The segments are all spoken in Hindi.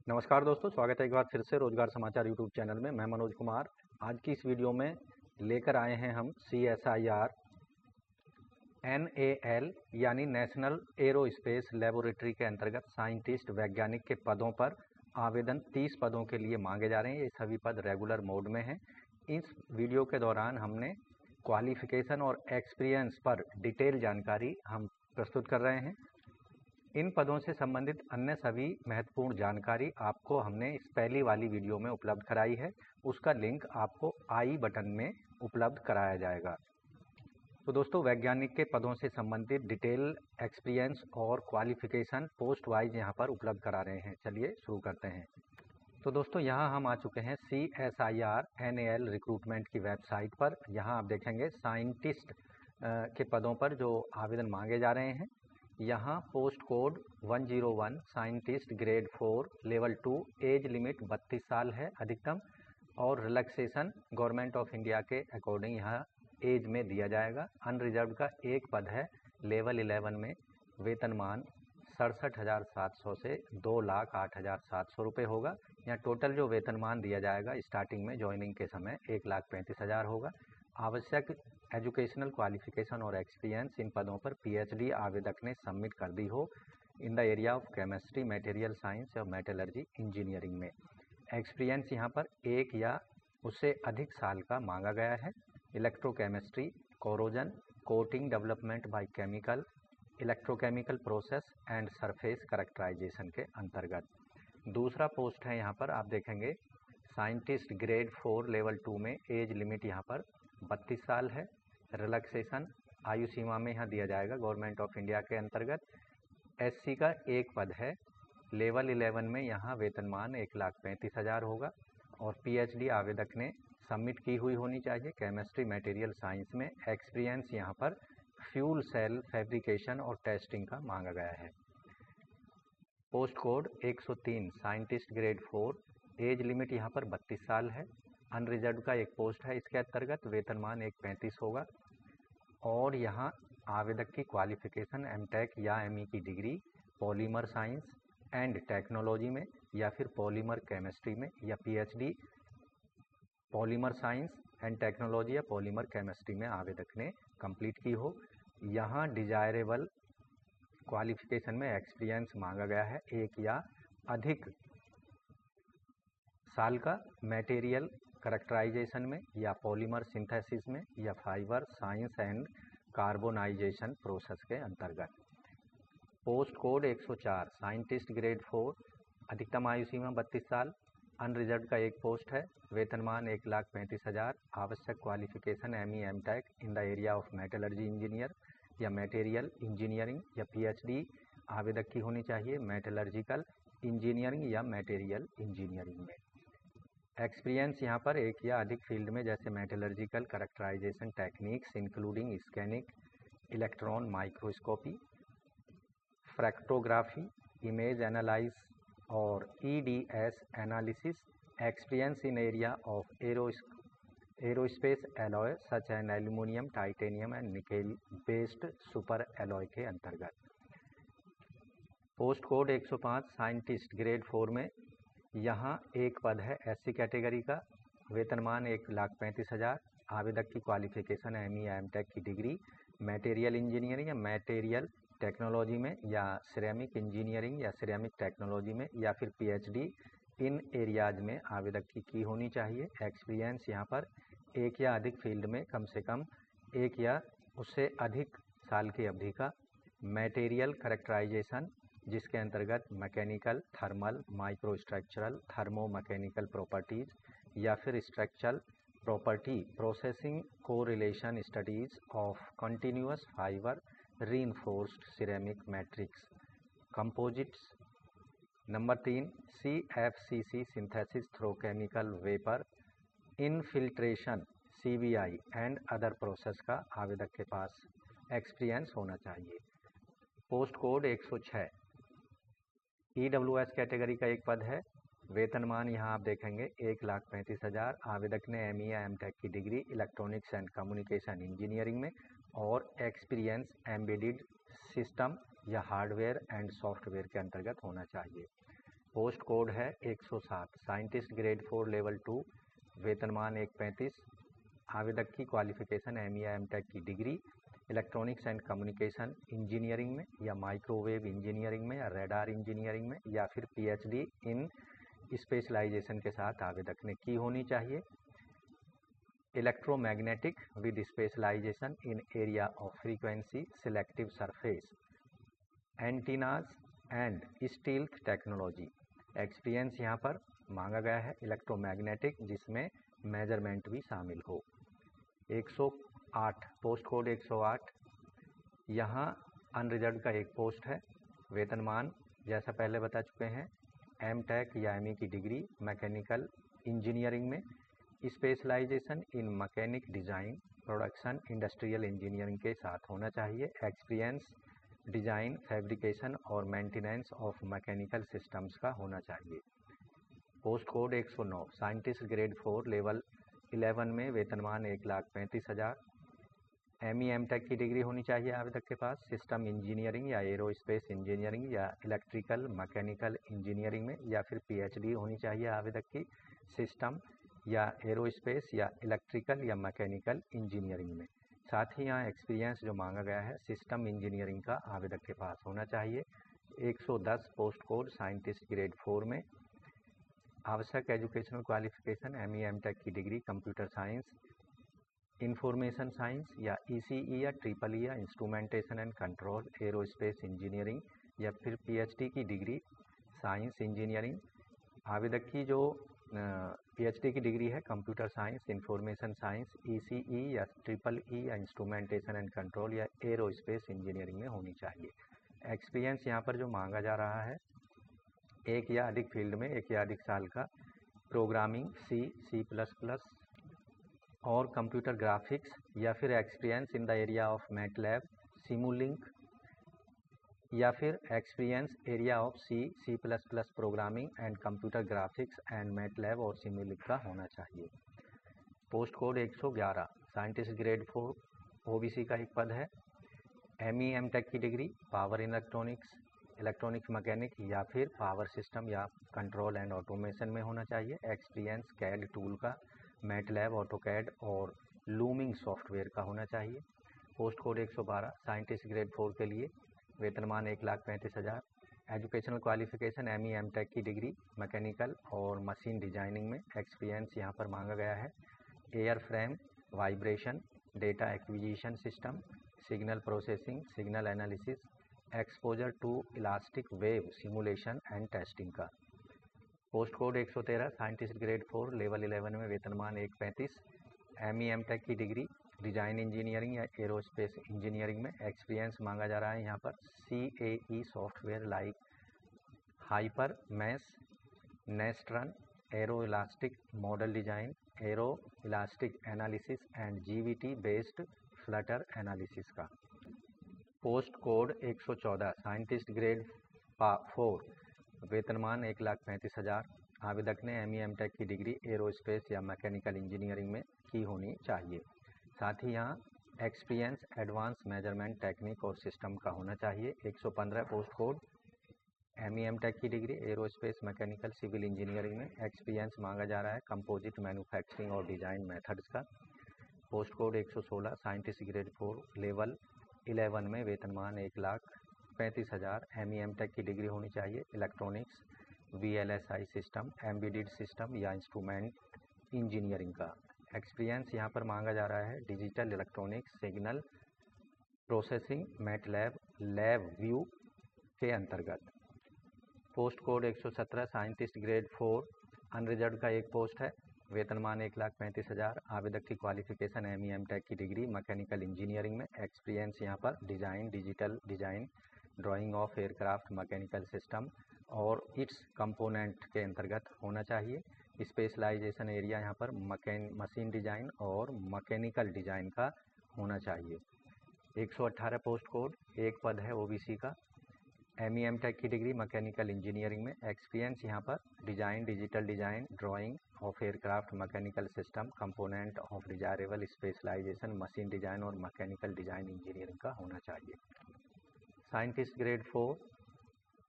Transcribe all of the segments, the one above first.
नमस्कार दोस्तों, स्वागत है एक बार फिर से रोजगार समाचार यूट्यूब चैनल में। मैं मनोज कुमार। आज की इस वीडियो में लेकर आए हैं हम CSIR NAL यानी नेशनल एरोस्पेस लेबोरेटरी के अंतर्गत साइंटिस्ट वैज्ञानिक के पदों पर आवेदन 30 पदों के लिए मांगे जा रहे हैं। ये सभी पद रेगुलर मोड में हैं। इस वीडियो के दौरान हमने क्वालिफिकेशन और एक्सपीरियंस पर डिटेल जानकारी हम प्रस्तुत कर रहे हैं। इन पदों से संबंधित अन्य सभी महत्वपूर्ण जानकारी आपको हमने इस पहली वाली वीडियो में उपलब्ध कराई है। उसका लिंक आपको आई बटन में उपलब्ध कराया जाएगा। तो दोस्तों, वैज्ञानिक के पदों से संबंधित डिटेल, एक्सपीरियंस और क्वालिफिकेशन पोस्ट वाइज यहाँ पर उपलब्ध करा रहे हैं। चलिए शुरू करते हैं। तो दोस्तों, यहाँ हम आ चुके हैं CSIR NAL रिक्रूटमेंट की वेबसाइट पर। यहाँ आप देखेंगे साइंटिस्ट के पदों पर जो आवेदन मांगे जा रहे हैं। यहाँ post code 101 scientist grade 4 level 2, age limit 32 साल है अधिकतम, और रिलैक्सेशन गवर्नमेंट ऑफ इंडिया के अकॉर्डिंग यहाँ एज में दिया जाएगा। अनरिजर्व का एक पद है लेवल 11 में। वेतनमान 67,700 से 2,08,700 रुपये होगा। यहाँ टोटल जो वेतनमान दिया जाएगा स्टार्टिंग में ज्वाइनिंग के समय 1,35,000 होगा। आवश्यक एजुकेशनल क्वालिफिकेशन और एक्सपीरियंस इन पदों पर PhD आवेदक ने सबमिट कर दी हो इन the area of chemistry, material science और मेटलर्जी इंजीनियरिंग में। एक्सपीरियंस यहाँ पर 1 या उससे अधिक साल का मांगा गया है। Electrochemistry, corrosion, coating development by chemical, electrochemical process and surface characterisation के अंतर्गत। दूसरा पोस्ट है यहाँ पर आप देखेंगे साइंटिस्ट ग्रेड 4 लेवल 2 में। एज लिमिट यहाँ पर 32 साल है। रिलैक्सेशन आयु सीमा में यहाँ दिया जाएगा गवर्नमेंट ऑफ इंडिया के अंतर्गत। SC का एक पद है लेवल 11 में। यहाँ वेतनमान 1,35,000 होगा और PhD आवेदक ने सबमिट की हुई होनी चाहिए केमिस्ट्री, मटेरियल साइंस में। एक्सपीरियंस यहाँ पर फ्यूल सेल फैब्रिकेशन और टेस्टिंग का मांगा गया है। Post code 103 scientist grade 4, age limit यहाँ पर 32 साल है। अनरिजर्व का एक पोस्ट है इसके अंतर्गत। वेतनमान 1,35 होगा और यहाँ आवेदक की क्वालिफिकेशन MTech या ME की degree polymer science and technology में या फिर पॉलीमर केमिस्ट्री में, या PhD polymer science and technology या पॉलीमर केमिस्ट्री में आवेदक ने कंप्लीट की हो। यहाँ डिजायरेबल क्वालिफिकेशन में एक्सपीरियंस मांगा गया है 1 या अधिक साल का मटेरियल करैक्टराइजेशन में या पॉलीमर सिंथेसिस में या fibre science and carbonisation process के अंतर्गत। पोस्ट कोड 104 साइंटिस्ट ग्रेड 4, अधिकतम आयु सीमा 32 साल। अनरिजर्व का एक पोस्ट है। वेतनमान 1,35,000। आवश्यक qualification ME MTech in the area of metallurgy engineer या मटेरियल इंजीनियरिंग या PhD आवेदक की होनी चाहिए मेटलर्जिकल इंजीनियरिंग या मटेरियल इंजीनियरिंग में। एक्सपीरियंस यहाँ पर 1 या अधिक फील्ड में, जैसे metallurgical characterisation techniques including scanning, electron microscopy, fractography, image analyse और EDS analysis. Experience in area of aerospace alloy such and aluminium, titanium and nickel based super alloy के अंतर्गत। पोस्ट कोड 105 साइंटिस्ट ग्रेड 4 में। यहाँ एक पद है SC कैटेगरी का। वेतनमान 1,35,000। आवेदक की क्वालिफिकेशन ME MTech की डिग्री मटेरियल इंजीनियरिंग या मटेरियल टेक्नोलॉजी में या सिरेमिक इंजीनियरिंग या सिरेमिक टेक्नोलॉजी में या फिर PhD इन एरियाज में आवेदक की होनी चाहिए। एक्सपीरियंस यहाँ पर 1 या अधिक फील्ड में कम से कम 1 या उससे अधिक साल की अवधि का मटेरियल करैक्टराइजेशन, जिसके अंतर्गत mechanical, thermal, microstructural, thermo mechanical properties या फिर structural property processing, correlation studies of continuous fibre reinforced ceramic matrix composites. Number 3 CFCC synthesis through chemical vapour infiltration CVI and other process का आवेदक के पास एक्सपीरियंस होना चाहिए। पोस्ट कोड 106 EWS कैटेगरी का एक पद है। वेतनमान यहाँ आप देखेंगे 1,35,000। आवेदक ने ME या MTech की degree electronics and communication engineering में और एक्सपीरियंस एम्बेडेड सिस्टम या हार्डवेयर एंड सॉफ्टवेयर के अंतर्गत होना चाहिए। पोस्ट कोड है 107, साइंटिस्ट ग्रेड 4 लेवल 2, वेतनमान 135। आवेदक की क्वालिफिकेशन एम.ई. या एम.टेक की degree electronics and communication engineering में या माइक्रोवेव इंजीनियरिंग में या रेडार इंजीनियरिंग में या फिर पीएचडी इन स्पेशलाइजेशन के साथ आवेदक ने की होनी चाहिए। Electromagnetic with specialization in area of frequency selective surface antennas and stealth technology. Experience यहाँ पर मांगा गया है इलेक्ट्रोमैग्नेटिक, जिसमें मेजरमेंट भी शामिल हो। 108 पोस्ट कोड 108, यहाँ अनरिजर्व का एक पोस्ट है। वेतनमान जैसा पहले बता चुके हैं, एम.टेक या एम.ई. की डिग्री मैकेनिकल इंजीनियरिंग में, specialisation in mechanic design production industrial engineering के साथ होना चाहिए। एक्सपीरियंस डिज़ाइन फैब्रिकेशन और मेंटेनेंस ऑफ मैकेनिकल सिस्टम्स का होना चाहिए। Post code 109, scientist grade 4 level 11 में, वेतनमान 1,35,000। एम.ई. एम.टेक की डिग्री होनी चाहिए आवेदक के पास। सिस्टम इंजीनियरिंग या एरोस्पेस इंजीनियरिंग या इलेक्ट्रिकल मैकेनिकल इंजीनियरिंग में या फिर पीएचडी होनी चाहिए आवेदक की सिस्टम या एरोस्पेस या इलेक्ट्रिकल या मैकेनिकल इंजीनियरिंग में। साथ ही यहाँ एक्सपीरियंस जो मांगा गया है सिस्टम इंजीनियरिंग का आवेदक के पास होना चाहिए। 110 पोस्ट कोड साइंटिस्ट ग्रेड 4 में, आवश्यक एजुकेशनल क्वालिफिकेशन एम.ई. एम.टेक की degree computer science information science या ईसीई या ट्रिपल ई या instrumentation and control aerospace engineering या फिर पीएचडी की डिग्री साइंस इंजीनियरिंग। आवेदक की जो पीएचडी की डिग्री है computer science information science ECE या ट्रिपल ई या इंस्ट्रूमेंटेशन एंड कंट्रोल या एरोस्पेस इंजीनियरिंग में होनी चाहिए। एक्सपीरियंस यहाँ पर जो मांगा जा रहा है, एक या अधिक फील्ड में 1 या अधिक साल का प्रोग्रामिंग C++ और कंप्यूटर ग्राफिक्स या फिर experience in the area of MATLAB Simulink या फिर experience area of C++ programming and computer graphics and MATLAB और सिमुलिंक का होना चाहिए। Post code 111, scientist grade 4 OBC का एक पद है। एम.ई. एम.टेक की degree power electronics electronics mechanic या फिर पावर सिस्टम या कंट्रोल एंड ऑटोमेशन में होना चाहिए। एक्सपीरियंस कैड टूल का, मैटलैब, ऑटोकैड और लूमिंग सॉफ्टवेयर का होना चाहिए। पोस्ट कोड 112, साइंटिस्ट ग्रेड 4 के लिए, वेतनमान 1,35,000। Educational qualification एम.ई. एम.टेक की डिग्री मैकेनिकल और मशीन डिजाइनिंग में। एक्सपीरियंस यहाँ पर मांगा गया है air frame, vibration, data acquisition system, signal processing, signal analysis, exposure to elastic wave simulation and testing का। Post code 113, scientist grade 4 level 11 में, वेतनमान 1,35। एम.ई. एम.टेक की डिग्री डिजाइन इंजीनियरिंग या एरोस्पेस इंजीनियरिंग में। एक्सपीरियंस मांगा जा रहा है यहाँ पर CAE software like hyper mesh, Nastran, aero elastic model design, aero elastic analysis and GVT based flutter analysis का। पोस्ट कोड 114, साइंटिस्ट ग्रेड 4, वेतनमान 1,35,000। आवेदक ने एम.ई. एम.टेक की डिग्री एरोस्पेस या मैकेनिकल इंजीनियरिंग में की होनी चाहिए। साथ ही यहाँ एक्सपीरियंस एडवांस मेजरमेंट टेक्निक और सिस्टम का होना चाहिए। 115 पोस्ट कोड एम.ई. एम.टेक की degree aerospace mechanical civil engineering में। एक्सपीरियंस मांगा जा रहा है कंपोजिट मैन्युफैक्चरिंग और डिजाइन मेथड्स का। Post code 116, scientist grade 4 level 11 में, वेतनमान 1,35,000। एम.ई. एम.टेक की डिग्री होनी चाहिए electronics, VLSI system, embedded system या इंस्ट्रूमेंट इंजीनियरिंग का। एक्सपीरियंस यहाँ पर मांगा जा रहा है digital electronics, signal processing, MATLAB, LabVIEW के अंतर्गत। Post code 117, scientist grade 4 unreserved का एक पोस्ट है, वेतनमान 1,35,000। आवेदक की क्वालिफिकेशन एम.ई. एम.टेक की डिग्री मैकेनिकल इंजीनियरिंग में। एक्सपीरियंस यहाँ पर design, digital design, drawing of aircraft mechanical system और इट्स कंपोनेंट के अंतर्गत होना चाहिए। स्पेशलाइजेशन एरिया यहाँ पर मशीन डिजाइन और मैकेनिकल डिजाइन का होना चाहिए। 118 पोस्ट कोड, एक पद है ओबीसी का। एम.ई. एम.टेक की डिग्री मैकेनिकल इंजीनियरिंग में। एक्सपीरियंस यहाँ पर design, digital design, drawing of aircraft mechanical system, component of desirable specialization, machine design और मैकेनिकल डिजाइन इंजीनियरिंग का होना चाहिए। साइंटिस्ट ग्रेड 4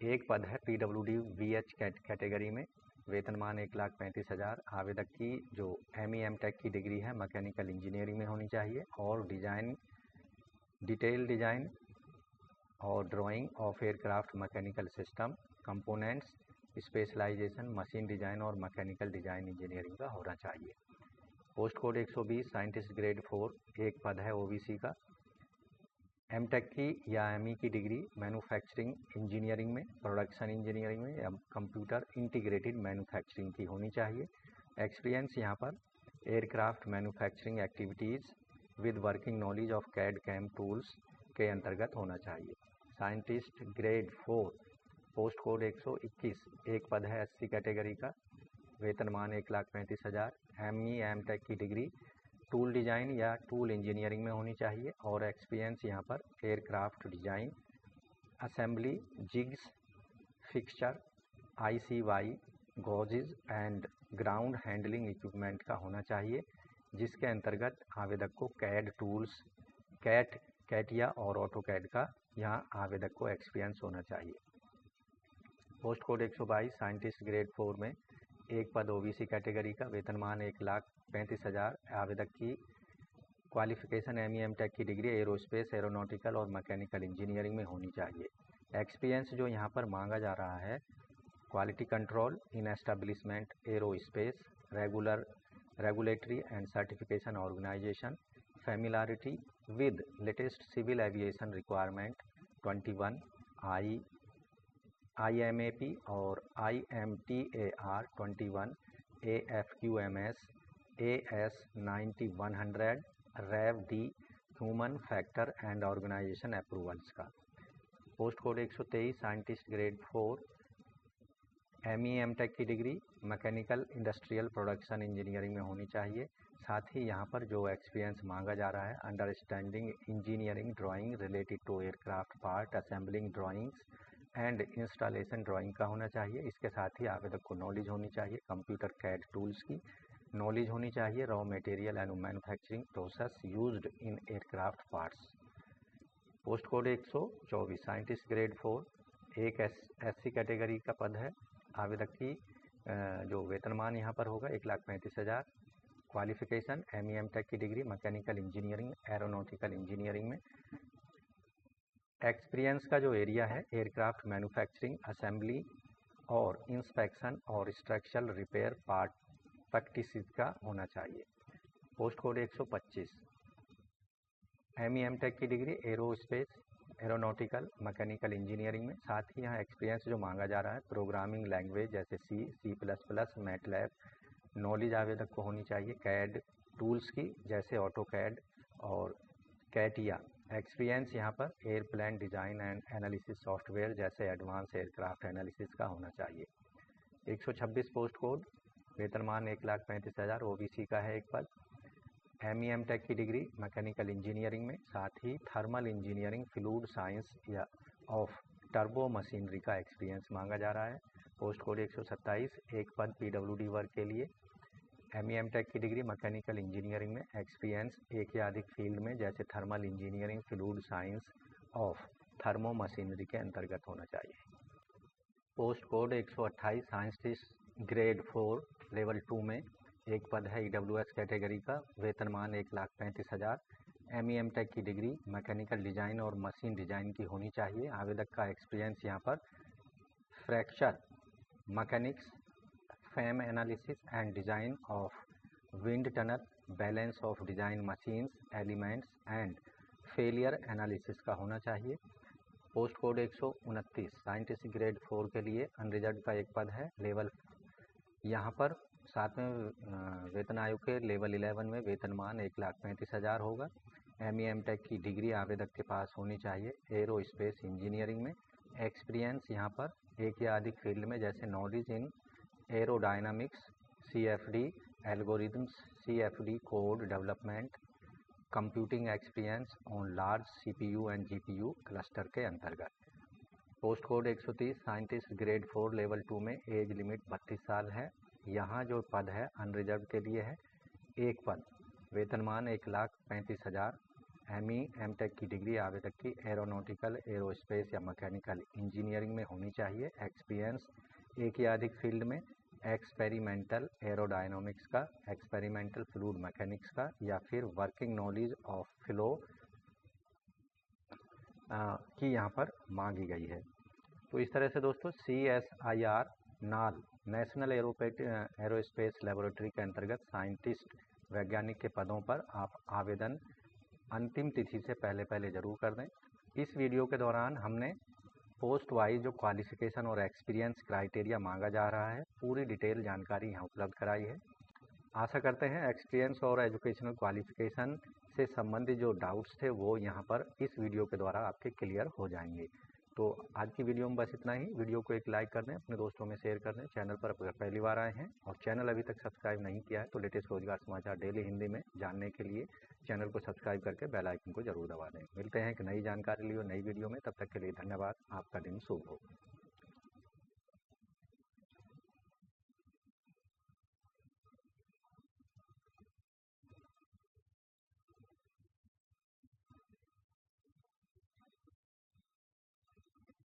एक पद है PWD VH कैटेगरी में, वेतनमान 1,35,000। आवेदक की जो MEM टेक की डिग्री है मैकेनिकल इंजीनियरिंग में होनी चाहिए और डिटेल डिजाइन और drawing of aircraft mechanical system components specialization machine design और मैकेनिकल डिजाइन इंजीनियरिंग का होना चाहिए। पोस्ट कोड 120 साइंटिस्ट ग्रेड 4 एक पद है OBC का। MTech की या ME की डिग्री मैन्युफैक्चरिंग इंजीनियरिंग में, प्रोडक्शन इंजीनियरिंग में या कंप्यूटर इंटीग्रेटेड मैन्युफैक्चरिंग की होनी चाहिए। एक्सपीरियंस यहाँ पर aircraft manufacturing activities with working knowledge of CAD CAM tools के अंतर्गत होना चाहिए। साइंटिस्ट ग्रेड 4 पोस्ट कोड 121 एक पद है SC कैटेगरी का, वेतनमान 1,35,000। ME MTech की डिग्री टूल डिजाइन या टूल इंजीनियरिंग में होनी चाहिए और एक्सपीरियंस यहाँ पर aircraft design, assembly, jigs, fixture, ICY, गॉजेज and ground handling equipment का होना चाहिए, जिसके अंतर्गत आवेदक को कैड टूल्स, कैटिया और ऑटोकैड का यहाँ आवेदक को एक्सपीरियंस होना चाहिए। पोस्ट कोड 122 साइंटिस्ट ग्रेड 4 में एक पद OBC कैटेगरी का, वेतनमान 1,35,000। आवेदक की क्वालिफिकेशन ME MTech की डिग्री एरोस्पेस, एरोनॉटिकल और मैकेनिकल इंजीनियरिंग में होनी चाहिए। एक्सपीरियंस जो यहाँ पर मांगा जा रहा है, quality control in establishment aerospace, regulatory and certification organisation, familiarity with latest civil aviation requirement 21, IMAP और IMTAR 21, AFQMS, AS9100, RAV-D human factor and organisation approvals का। Post code 123 scientist grade 4 ME MTech की degree mechanical industrial production engineering में होनी चाहिए। साथ ही यहाँ पर जो एक्सपीरियंस मांगा जा रहा है, understanding engineering drawing related to aircraft part assembling drawings and installation drawing का होना चाहिए। इसके साथ ही आवेदक को नॉलेज होनी चाहिए कंप्यूटर कैड टूल्स की, नॉलेज होनी चाहिए raw material and manufacturing process used in aircraft parts. Post code 124 scientist grade 4 एक SC कैटेगरी का पद है। आवेदक की जो वेतनमान यहाँ पर होगा 1,35,000। क्वालिफिकेशन ME MTech की degree mechanical engineering, aeronautical engineering में। एक्सपीरियंस का जो एरिया है एयरक्राफ्ट मैन्युफैक्चरिंग, असेंबली और इंस्पेक्शन और स्ट्रक्चरल रिपेयर पार्ट प्रैक्टिस का होना चाहिए। पोस्ट कोड 125 ME MTech की degree aerospace, aeronautical, mechanical engineering में। साथ ही यहाँ एक्सपीरियंस जो मांगा जा रहा है प्रोग्रामिंग लैंग्वेज जैसे C++, मैटलैब, नॉलेज आवेदक को होनी चाहिए कैड टूल्स की जैसे ऑटोकैड और कैटिया। एक्सपीरियंस यहाँ पर airplane design and analysis software जैसे एडवांस एयरक्राफ्ट एनालिसिस का होना चाहिए। 126 पोस्ट कोड, वेतनमान 1,35,000 OBC का है एक पद। ME MTech की डिग्री मैकेनिकल इंजीनियरिंग में, साथ ही थर्मल इंजीनियरिंग, फ्लूइड साइंस या ऑफ टर्बो मशीनरी का एक्सपीरियंस मांगा जा रहा है। पोस्ट कोड 127 एक पद PWD वर्ग के लिए। ME MTech की डिग्री मैकेनिकल इंजीनियरिंग में, एक्सपीरियंस एक या अधिक फील्ड में जैसे thermal engineering, fluid science of thermo machinery के अंतर्गत होना चाहिए। Post code 128 scientist grade 4 level 2 में एक पद है EWS कैटेगरी का, वेतनमान 1,35,000। ME MTech की डिग्री मैकेनिकल डिजाइन और मशीन डिजाइन की होनी चाहिए। आवेदक का एक्सपीरियंस यहाँ पर fracture mechanics, fam analysis and design of wind tunnel, balance of design machines, elements and failure analysis का होना चाहिए। पोस्ट कोड 129 साइंटिस्ट ग्रेड 4 के लिए अनरिजर्व का एक पद है लेवल। यहाँ पर 7वें वेतन आयोग के लेवल 11 में वेतनमान 1,35,000 होगा। ME MTech की डिग्री आवेदक के पास होनी चाहिए एरोस्पेस इंजीनियरिंग में। एक्सपीरियंस यहाँ पर एक या अधिक फील्ड में जैसे knowledge in aerodynamics, CFD algorithms, CFD code development, computing experience on large CPU and GPU cluster के अंतर्गत। Post code 130 scientist grade 4 level 2 में एज लिमिट 32 साल है। यहाँ जो पद है अनरिजर्व के लिए है एक पद, वेतनमान 1,35,000। ME M.Tech की डिग्री आवेदक की एरोनॉटिकल, एरोस्पेस या मैकेनिकल इंजीनियरिंग में होनी चाहिए। एक्सपीरियंस एक या अधिक फील्ड में, एक्सपेरिमेंटल एरोडायनामिक्स का, एक्सपेरिमेंटल फ्लूइड मैकेनिक्स का, या फिर वर्किंग नॉलेज ऑफ फ्लो की यहाँ पर मांगी गई है। तो इस तरह से दोस्तों CSIR नाल नेशनल एरोस्पेस लेबोरेटरी के अंतर्गत साइंटिस्ट वैज्ञानिक के पदों पर आप आवेदन अंतिम तिथि से पहले ज़रूर कर दें। इस वीडियो के दौरान हमने पोस्ट वाइज जो क्वालिफ़िकेशन और एक्सपीरियंस क्राइटेरिया मांगा जा रहा है, पूरी डिटेल जानकारी यहाँ उपलब्ध कराई है। आशा करते हैं एक्सपीरियंस और एजुकेशनल क्वालिफ़िकेशन से संबंधित जो डाउट्स थे वो यहाँ पर इस वीडियो के द्वारा आपके क्लियर हो जाएंगे। तो आज की वीडियो में बस इतना ही। वीडियो को एक लाइक कर दें, अपने दोस्तों में शेयर कर दें। चैनल पर अगर पहली बार आए हैं और चैनल अभी तक सब्सक्राइब नहीं किया है तो लेटेस्ट रोजगार समाचार डेली हिंदी में जानने के लिए चैनल को सब्सक्राइब करके बेल आइकन को जरूर दबा दें। मिलते हैं एक नई जानकारी लिए नई वीडियो में, तब तक के लिए धन्यवाद। आपका दिन शुभ हो।